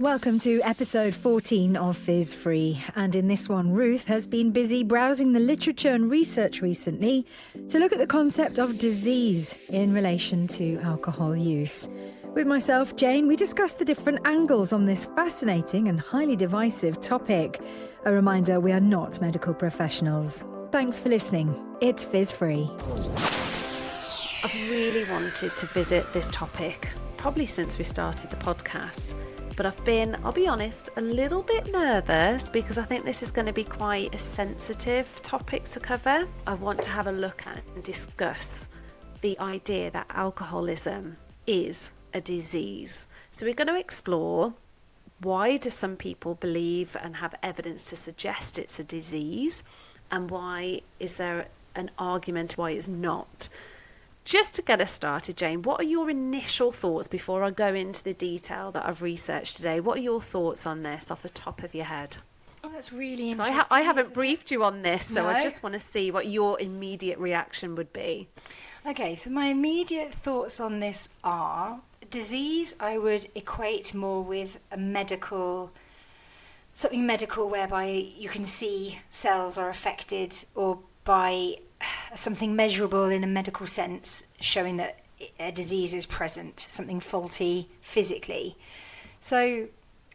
Welcome to episode 14 of Fizz Free, and in this one Ruth has been busy browsing the literature and research recently to look at the concept of disease in relation to alcohol use. With myself, Jane, we discussed the different angles on this fascinating and highly divisive topic. A reminder, we are not medical professionals. Thanks for listening. It's Fizz Free. I've really wanted to visit this topic, probably since we started the podcast. But I've been, I'll be honest, a little bit nervous because I think this is going to be quite a sensitive topic to cover. I want to have a look at and discuss the idea that alcoholism is a disease. So we're going to explore, why do some people believe and have evidence to suggest it's a disease, and why is there an argument why it's not? Just to get us started, Jane, what are your initial thoughts before I go into the detail that I've researched today? What are your thoughts on this off the top of your head? Oh, that's really interesting. I haven't briefed you on this, so No. I just want to see what your immediate reaction would be. Okay, so my immediate thoughts on this are disease I would equate more with something medical whereby you can see cells are affected, or by something measurable in a medical sense showing that a disease is present, something faulty physically. So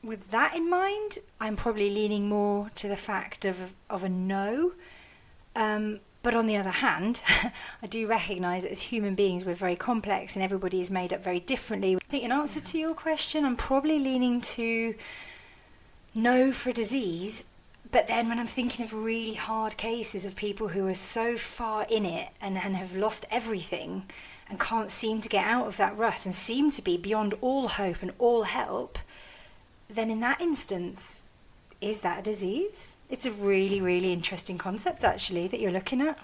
with that in mind, I'm probably leaning more to the fact of a no. But on the other hand, I do recognise that as human beings we're very complex and everybody is made up very differently. I think in answer to your question, I'm probably leaning to no for disease. But then when I'm thinking of really hard cases of people who are so far in it and have lost everything and can't seem to get out of that rut and seem to be beyond all hope and all help, then in that instance, is that a disease? It's a really, really interesting concept, actually, that you're looking at.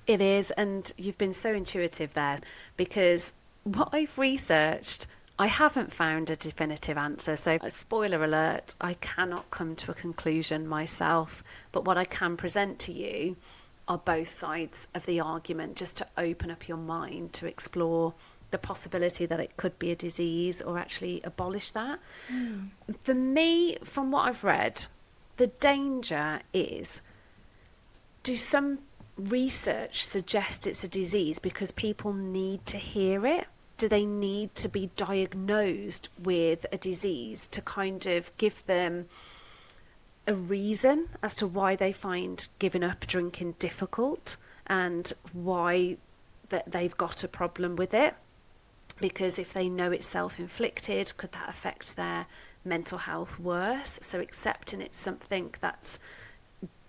It is, and you've been so intuitive there, because what I've researched, I haven't found a definitive answer. So, spoiler alert, I cannot come to a conclusion myself. But what I can present to you are both sides of the argument, just to open up your mind to explore the possibility that it could be a disease or actually abolish that. For me, from what I've read, the danger is, do some research suggest it's a disease because people need to hear it? Do they need to be diagnosed with a disease to kind of give them a reason as to why they find giving up drinking difficult and why that they've got a problem with it? Because if they know it's self-inflicted, could that affect their mental health worse? So accepting it's something that's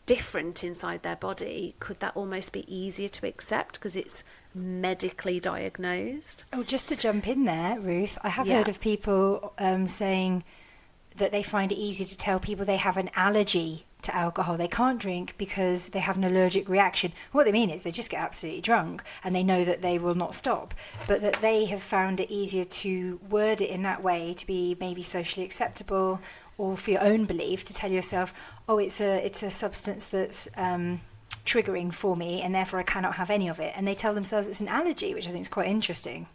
different inside their body, could that almost be easier to accept because it's medically diagnosed? Oh, just to jump in there, Ruth, I have heard of people saying that they find it easier to tell people they have an allergy to alcohol. They can't drink because they have an allergic reaction. What they mean is they just get absolutely drunk and they know that they will not stop, but that they have found it easier to word it in that way to be maybe socially acceptable, or for your own belief to tell yourself, oh, it's a substance that's triggering for me and therefore I cannot have any of it. And they tell themselves it's an allergy, which I think is quite interesting.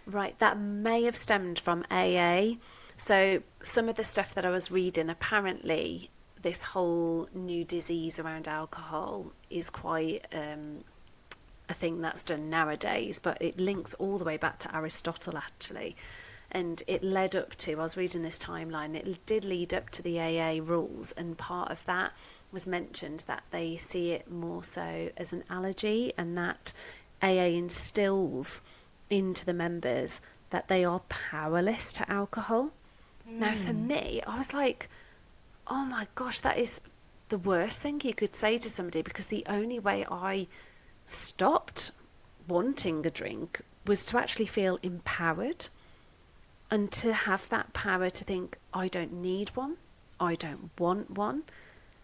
Right, that may have stemmed from AA. So some of the stuff that I was reading, apparently this whole new disease around alcohol is quite a thing that's done nowadays, but it links all the way back to Aristotle actually. And it led up to, I was reading this timeline, it did lead up to the AA rules, and part of that was mentioned that they see it more so as an allergy, and that AA instills into the members that they are powerless to alcohol. Now for me, I was like, oh my gosh, that is the worst thing you could say to somebody, because the only way I stopped wanting a drink was to actually feel empowered. And to have that power to think, I don't need one, I don't want one.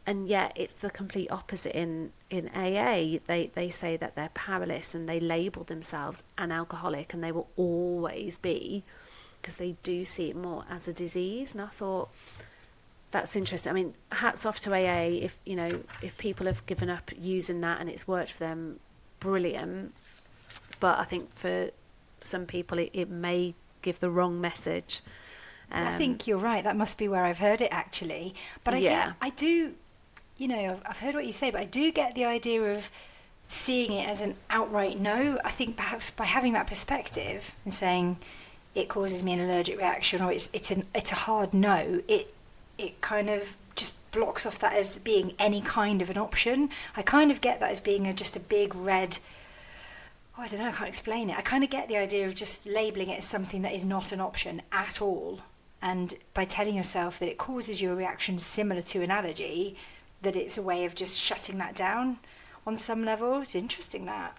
And yet it's the complete opposite in AA. They say that they're powerless and they label themselves an alcoholic, and they will always be, because they do see it more as a disease. And I thought, that's interesting. I mean, hats off to AA. If people have given up using that and it's worked for them, brilliant. But I think for some people it may give the wrong message. I think you're right. That must be where I've heard it, actually. But I do, I've heard what you say, but I do get the idea of seeing it as an outright no. I think perhaps by having that perspective and saying it causes me an allergic reaction, or it's a hard no, it kind of just blocks off that as being any kind of an option. I kind of get that as being just a big red... Oh, I don't know, I can't explain it. I kind of get the idea of just labelling it as something that is not an option at all. And by telling yourself that it causes you a reaction similar to an allergy, that it's a way of just shutting that down on some level. It's interesting, that.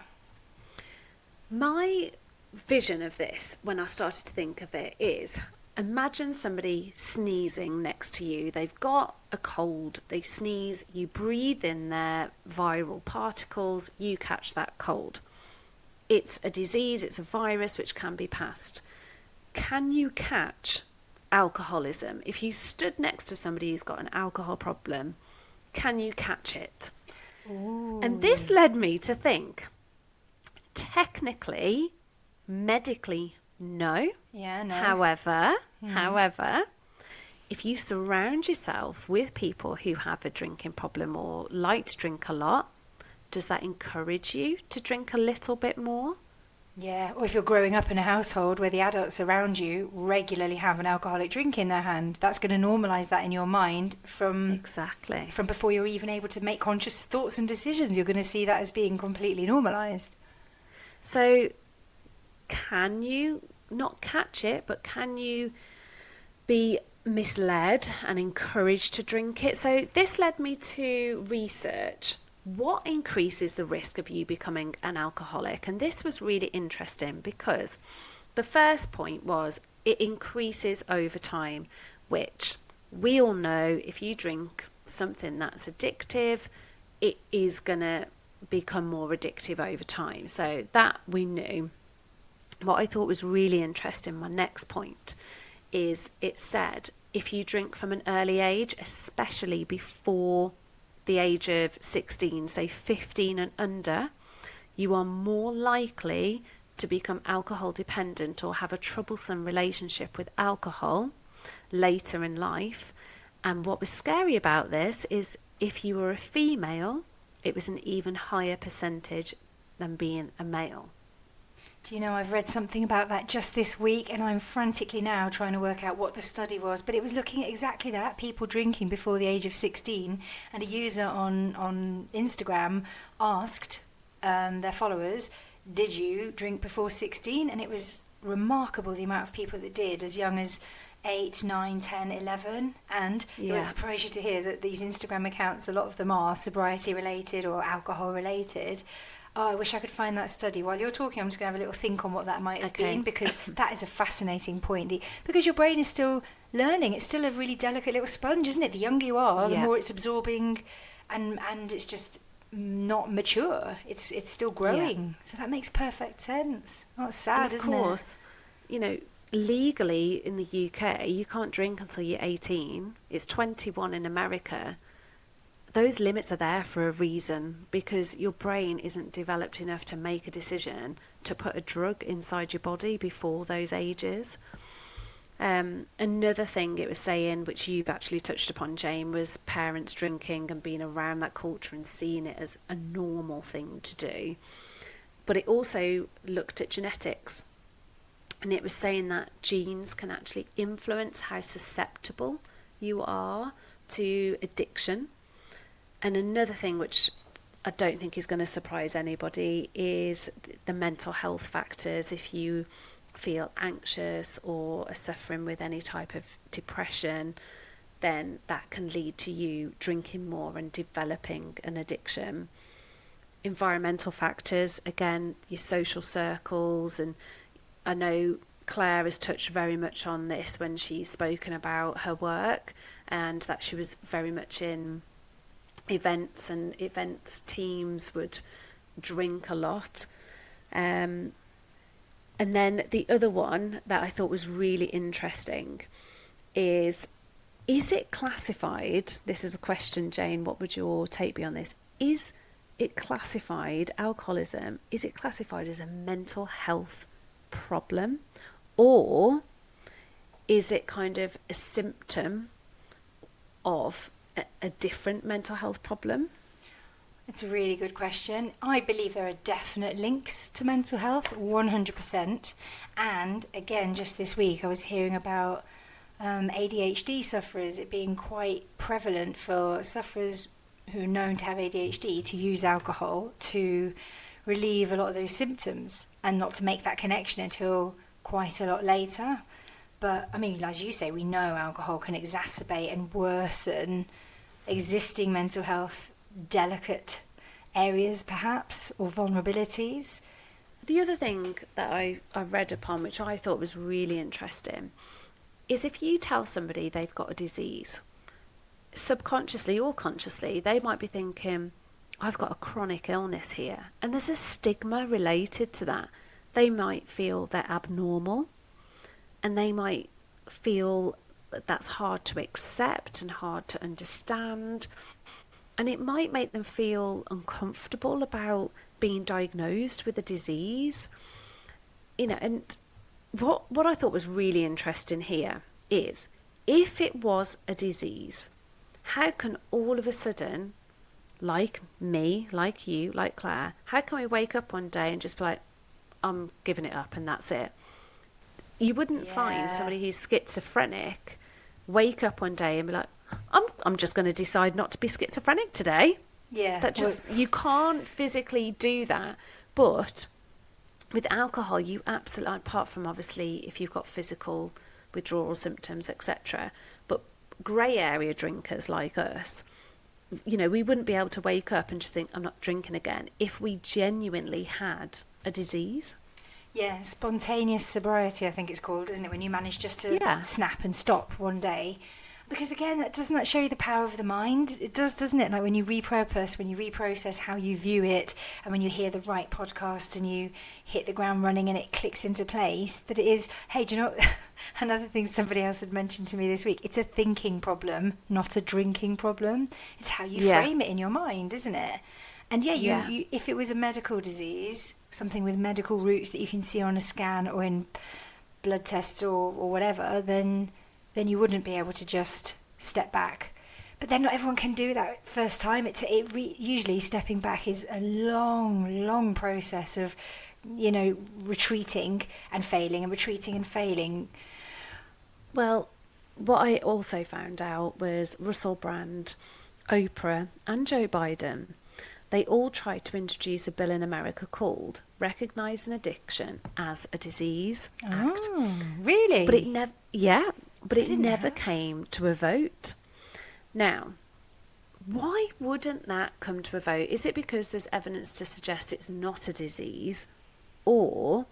My vision of this, when I started to think of it, is imagine somebody sneezing next to you. They've got a cold, they sneeze, you breathe in their viral particles, you catch that cold. It's a disease, it's a virus which can be passed. Can you catch alcoholism? If you stood next to somebody who's got an alcohol problem, can you catch it? Ooh. And this led me to think, technically, medically, no. Yeah, no. However, if you surround yourself with people who have a drinking problem or like to drink a lot, does that encourage you to drink a little bit more? Yeah, or if you're growing up in a household where the adults around you regularly have an alcoholic drink in their hand, that's going to normalise that in your mind from before you're even able to make conscious thoughts and decisions. You're going to see that as being completely normalised. So can you not catch it, but can you be misled and encouraged to drink it? So this led me to research what increases the risk of you becoming an alcoholic. And this was really interesting because the first point was it increases over time, which we all know if you drink something that's addictive, it is going to become more addictive over time. So that we knew. What I thought was really interesting, my next point, is it said if you drink from an early age, especially before the age of 16, say 15 and under, you are more likely to become alcohol dependent or have a troublesome relationship with alcohol later in life. And what was scary about this is if you were a female, it was an even higher percentage than being a male. Do you know, I've read something about that just this week, and I'm frantically now trying to work out what the study was, but it was looking at exactly that, people drinking before the age of 16, and a user on Instagram asked their followers, did you drink before 16? And it was remarkable the amount of people that did, as young as 8, 9, 10, 11, and it would surprise you to hear that these Instagram accounts, a lot of them are sobriety related or alcohol related. Oh, I wish I could find that study. While you're talking, I'm just going to have a little think on what that might have been, because that is a fascinating point. Because your brain is still learning. It's still a really delicate little sponge, isn't it? The younger you are, the more it's absorbing, and it's just not mature. It's still growing. So that makes perfect sense. Oh, it's sad, isn't it? Of course, legally in the UK, you can't drink until you're 18. It's 21 in America. Those limits are there for a reason, because your brain isn't developed enough to make a decision to put a drug inside your body before those ages. Another thing it was saying, which you've actually touched upon, Jane, was parents drinking and being around that culture and seeing it as a normal thing to do. But it also looked at genetics, and it was saying that genes can actually influence how susceptible you are to addiction. And another thing which I don't think is going to surprise anybody is the mental health factors. If you feel anxious or are suffering with any type of depression, then that can lead to you drinking more and developing an addiction. Environmental factors, again, your social circles, and I know Claire has touched very much on this when she's spoken about her work, and that she was very much in events, and events teams would drink a lot. And then the other one that I thought was really interesting is it classified, this is a question, Jane, what would your take be on this? Is it classified, alcoholism, is it classified as a mental health problem, or is it kind of a symptom of a different mental health problem? It's a really good question. I believe there are definite links to mental health, 100%. And again, just this week, I was hearing about ADHD sufferers, it being quite prevalent for sufferers who are known to have ADHD to use alcohol to relieve a lot of those symptoms and not to make that connection until quite a lot later. But, I mean, as you say, we know alcohol can exacerbate and worsen existing mental health delicate areas perhaps, or vulnerabilities. The other thing that I read upon, which I thought was really interesting, is if you tell somebody they've got a disease, subconsciously or consciously, they might be thinking, I've got a chronic illness here. And there's a stigma related to that. They might feel they're abnormal, and they might feel that that's hard to accept and hard to understand. And it might make them feel uncomfortable about being diagnosed with a disease. You know, and what I thought was really interesting here is, if it was a disease, how can all of a sudden, like me, like you, like Claire, how can we wake up one day and just be like, I'm giving it up and that's it? You wouldn't find somebody who's schizophrenic wake up one day and be like, I'm just going to decide not to be schizophrenic today. Yeah. That just, you can't physically do that. But with alcohol, you absolutely, apart from obviously if you've got physical withdrawal symptoms, etc., but grey area drinkers like us, you know, we wouldn't be able to wake up and just think, I'm not drinking again, if we genuinely had a disease. Yeah, spontaneous sobriety, I think it's called, isn't it? When you manage just to snap and stop one day. Because again, doesn't that show you the power of the mind? It does, doesn't it? Like when you repurpose, when you reprocess how you view it, and when you hear the right podcast and you hit the ground running and it clicks into place, that it is, hey, do you know, another thing somebody else had mentioned to me this week, it's a thinking problem, not a drinking problem. It's how you frame it in your mind, isn't it? And you, if it was a medical disease, something with medical roots that you can see on a scan or in blood tests or whatever, then you wouldn't be able to just step back. But then not everyone can do that first time. Usually stepping back is a long process of, you know, retreating and failing and retreating and failing. Well, what I also found out was Russell Brand, Oprah and Joe Biden, they all tried to introduce a bill in America called Recognising Addiction as a Disease Act. Oh, really? But it never, but it never came to a vote. Now, why wouldn't that come to a vote? Is it because there's evidence to suggest it's not a disease? Or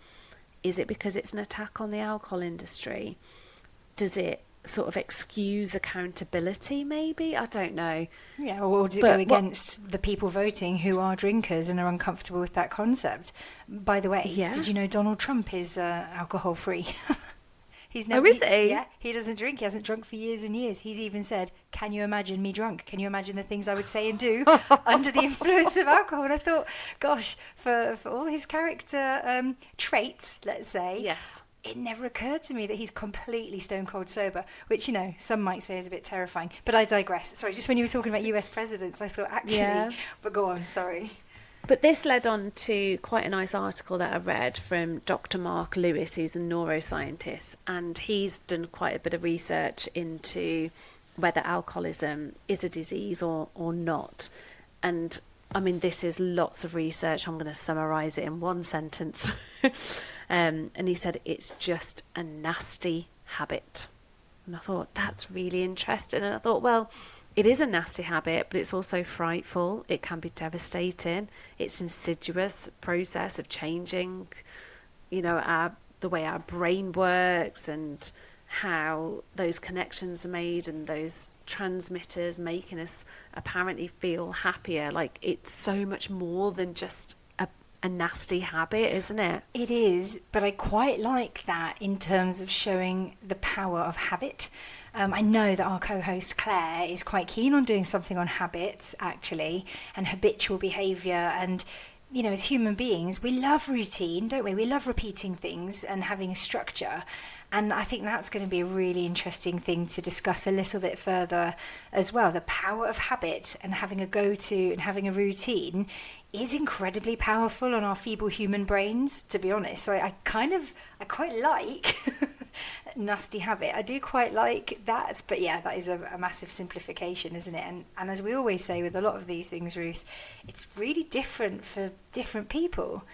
is it because it's an attack on the alcohol industry? Does it sort of excuse accountability, maybe? I don't know. Yeah, or does it go against the people voting who are drinkers and are uncomfortable with that concept? By the way, did you know Donald Trump is alcohol-free? Is he? Yeah, he doesn't drink. He hasn't drunk for years and years. He's even said, can you imagine me drunk? Can you imagine the things I would say and do under the influence of alcohol? And I thought, gosh, for all his character traits, let's say, it never occurred to me that he's completely stone cold sober, which, you know, some might say is a bit terrifying. But I digress. Sorry, just when you were talking about US presidents, I thought actually, but go on, sorry. But this led on to quite a nice article that I read from Dr. Mark Lewis, who's a neuroscientist, and he's done quite a bit of research into whether alcoholism is a disease or not. And I mean, this is lots of research. I'm going to summarise it in one sentence. And he said it's just a nasty habit. And I thought, that's really interesting. And I thought, well, it is a nasty habit, but it's also frightful. It can be devastating. It's an insidious process of changing, you know, the way our brain works and how those connections are made and those transmitters making us apparently feel happier. Like, it's so much more than just a nasty habit, isn't it? It is, but I quite like that in terms of showing the power of habit. I know that our co-host Claire is quite keen on doing something on habits, actually, and habitual behaviour. And, you know, as human beings, we love routine, don't we? We love repeating things and having a structure. And I think that's going to be a really interesting thing to discuss a little bit further as well. The power of habit and having a go-to and having a routine is incredibly powerful on our feeble human brains, to be honest. So I quite like nasty habit. I do quite like that. But yeah, that is a massive simplification, isn't it? And as we always say with a lot of these things, Ruth, it's really different for different people.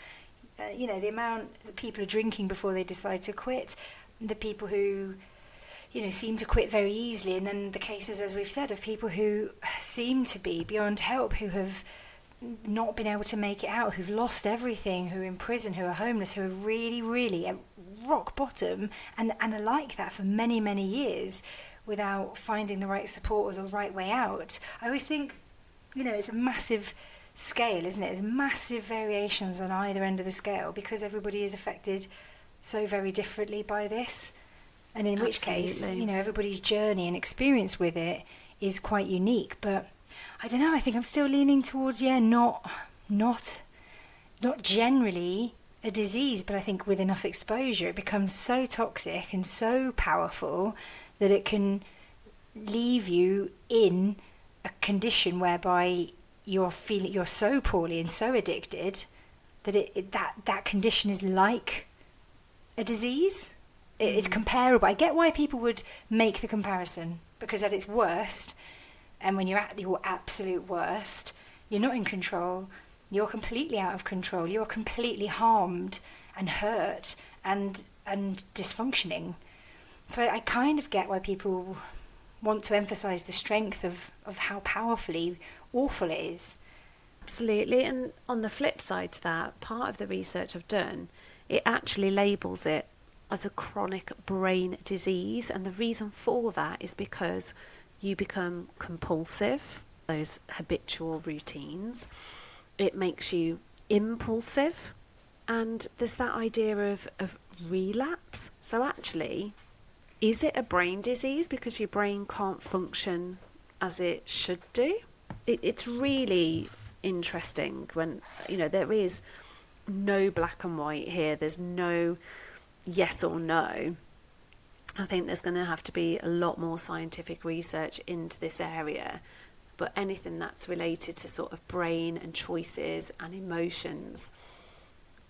The amount that people are drinking before they decide to quit, the people who, seem to quit very easily, and then the cases, as we've said, of people who seem to be beyond help, who have not been able to make it out, who've lost everything, who are in prison, who are homeless, who are really, really at rock bottom, and are like that for many, many years without finding the right support or the right way out. I always think, it's a massive scale, isn't it? There's massive variations on either end of the scale because everybody is affected so very differently by this, and in which case, everybody's journey and experience with it is quite unique. But I don't know, I think I'm still leaning towards not generally a disease, but I think with enough exposure it becomes so toxic and so powerful that it can leave you in a condition whereby you're so poorly and so addicted that that condition is like a disease. It's comparable. I get why people would make the comparison, because at its worst, and when you're at your absolute worst, you're not in control. You're completely out of control. You're completely harmed and hurt and dysfunctioning. So I kind of get why people want to emphasize the strength of how powerfully awful it is. Absolutely. And on the flip side to that, part of the research I've done, it actually labels it as a chronic brain disease. And the reason for that is because you become compulsive, those habitual routines. It makes you impulsive. And there's that idea of relapse. So actually, is it a brain disease because your brain can't function as it should do? It's really interesting when, there is no black and white here. There's no yes or no. I think there's going to have to be a lot more scientific research into this area. But anything that's related to sort of brain and choices and emotions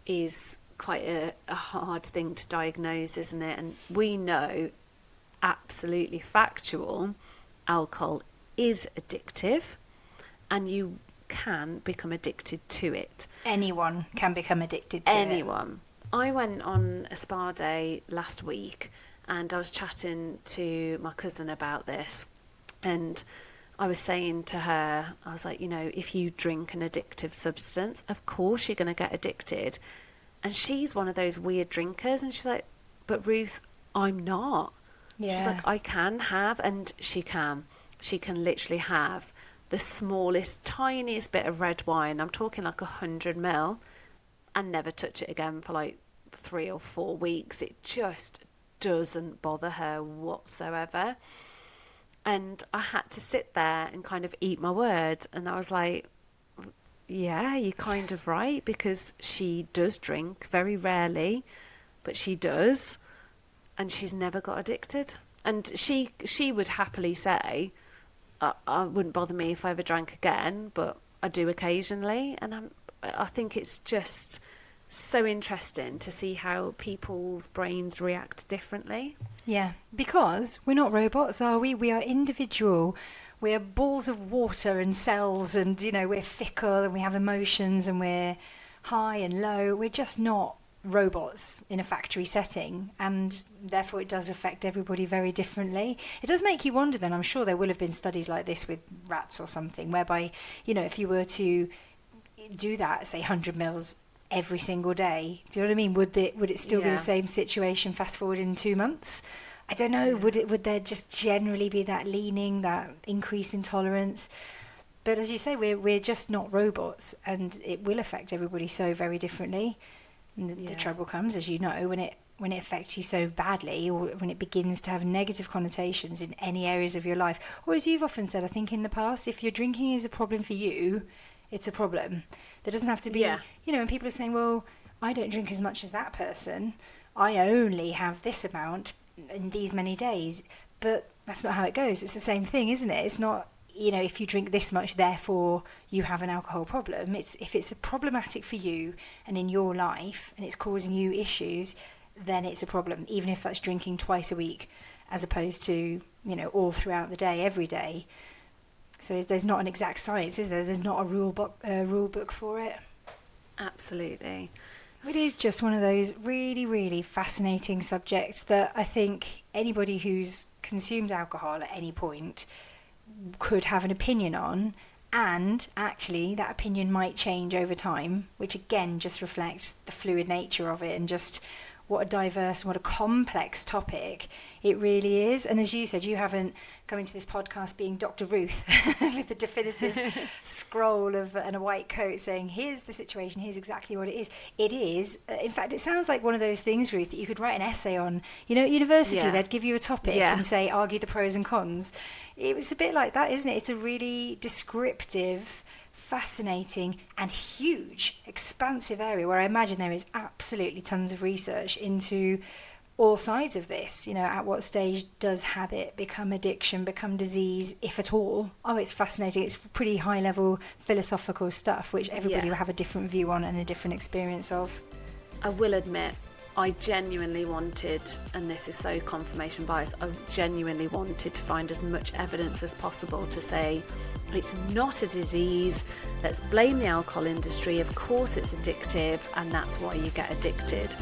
is quite a hard thing to diagnose, isn't it? And we know, absolutely factual, alcohol is addictive and you can become addicted to it. Anyone can become addicted to it. Anyone. I went on a spa day last week and I was chatting to my cousin about this, and I was saying to her, I was like, if you drink an addictive substance, of course you're going to get addicted. And she's one of those weird drinkers, and she's like, but Ruth, I'm not. Yeah. She's like, I can have, and she can literally have the smallest, tiniest bit of red wine. I'm talking like 100 ml, and never touch it again for like 3 or 4 weeks. It just doesn't bother her whatsoever. And I had to sit there and kind of eat my words. And I was like, yeah, you're kind of right, because she does drink very rarely, but she does. And she's never got addicted. And she would happily say, I wouldn't bother me if I ever drank again, but I do occasionally. And I think it's just so interesting to see how people's brains react differently. Yeah, because we're not robots, are we? We are individual. We are balls of water and cells, and, we're fickle and we have emotions and we're high and low. We're just not robots in a factory setting, and therefore it does affect everybody very differently. It does make you wonder then, I'm sure there will have been studies like this with rats or something, whereby, if you were to do that, say 100 mils every single day, do you know what I mean? Would it still be the same situation fast forward in 2 months? I don't know. Would there just generally be that leaning, that increase in tolerance? But as you say, we're just not robots, and it will affect everybody so very differently. And the trouble comes, as you know, when it affects you so badly, or when it begins to have negative connotations in any areas of your life. Or as you've often said, I think in the past, if your drinking is a problem for you, it's a problem. There doesn't have to be, and people are saying, well, I don't drink as much as that person. I only have this amount. in these many days. But that's not how it goes. It's the same thing, isn't it? It's not, you know, if you drink this much, therefore you have an alcohol problem. It's if it's problematic for you and in your life and it's causing you issues, then it's a problem, even if that's drinking twice a week as opposed to, you know, all throughout the day, every day. So there's not an exact science, is there? There's not a rule book for it. Absolutely. It is just one of those really, really fascinating subjects that I think anybody who's consumed alcohol at any point could have an opinion on, and actually that opinion might change over time, which again just reflects the fluid nature of it and just what a diverse, what a complex topic it really is. And as you said, you haven't come into this podcast being Dr. Ruth with a definitive scroll and a white coat saying, here's the situation, here's exactly what it is. It is, in fact, it sounds like one of those things, Ruth, that you could write an essay on. You know, at university, they'd give you a topic and say, argue the pros and cons. It was a bit like that, isn't it? It's a really descriptive, fascinating and huge, expansive area where I imagine there is absolutely tons of research into all sides of this. You know, at what stage does habit become addiction, become disease, if at all? Oh, it's fascinating. It's pretty high level philosophical stuff, which everybody will have a different view on and a different experience of. I will admit, I genuinely wanted, and this is so confirmation bias, I genuinely wanted to find as much evidence as possible to say it's not a disease, let's blame the alcohol industry, of course it's addictive and that's why you get addicted.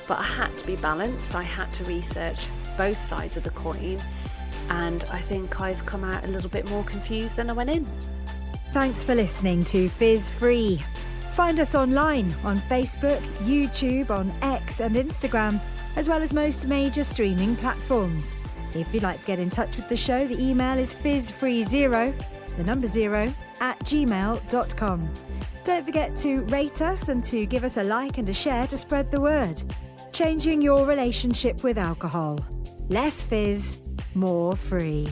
But I had to be balanced, I had to research both sides of the coin, and I think I've come out a little bit more confused than I went in. Thanks for listening to Fizz Free. Find us online on Facebook, YouTube, on X and Instagram, as well as most major streaming platforms. If you'd like to get in touch with the show, the email is fizzfree0, the number 0, @gmail.com. Don't forget to rate us and to give us a like and a share to spread the word. Changing your relationship with alcohol. Less fizz, more free.